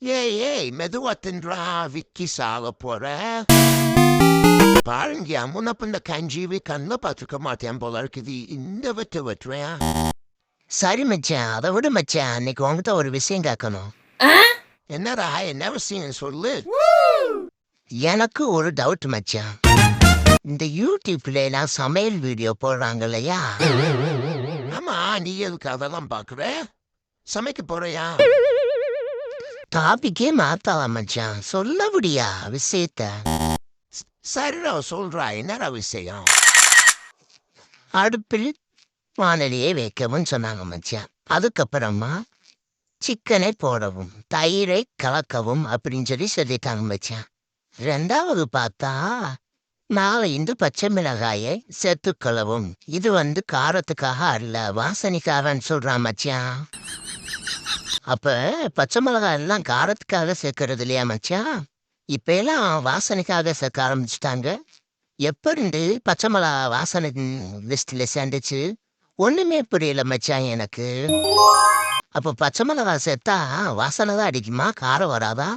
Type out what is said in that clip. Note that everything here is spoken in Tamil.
ஏய் ஏய் மெதுவா தின்றா விக்கி சாக போற. பாருங்க முன்னப்ப இந்த கஞ்சிவி கண்ண பார்த்துக்க மாட்டேன் போல இருக்குது. இந்த விட்டு விட்டுறேன். சரி மச்சான், அதை விடு மச்சான். அன்னைக்கு உங்ககிட்ட ஒரு விஷயம் கேட்கணும். என்னடா என்ன விஷயம் சொல்லு. எனக்கு ஒரு டவுட் மச்சான். இந்த யூடியூப்ல எல்லாம் சமையல் வீடியோ போடுறாங்க இல்லையா? ஆமா, நீ எதுக்கு அதெல்லாம் பாக்குற? சமைக்க போறியா? டாபிக்கே மாத்தலாம் மச்சான். சொல்ல முடியா விஷயத்த? சரிடா சொல்றா, என்னடா விஷயம்? அடுப்பில் வானலியை வைக்கவும் சொன்னாங்க மச்சான். அதுக்கப்புறமா சிக்கனை போடவும் தயிரை கலக்கவும் அப்படின்னு சொல்லிட்டாங்க மச்சான். ரெண்டாவது பார்த்தா 4 பச்சை மிளகாயை சேர்த்துக்கொள்ளவும். இது காரத்துக்காக அல்ல, வாசனைக்காகன்னு சொல்றான் மச்சான். அப்ப பச்சை மிளகாய் எல்லாம் காரத்துக்காக சேர்க்கறது இல்லையா மச்சான்? இப்ப எல்லாம் வாசனைக்காக சேர்க்க ஆரம்பிச்சுட்டாங்க. எப்ப இருந்து பச்சை மிளகா வாசனை லிஸ்ட்ல சேர்ந்துச்சு? ஒண்ணுமே புரியல மச்சான் எனக்கு. அப்ப பச்சை மிளகா சேர்த்தா வாசனை தான் அடிக்குமா, காரம் வராதா?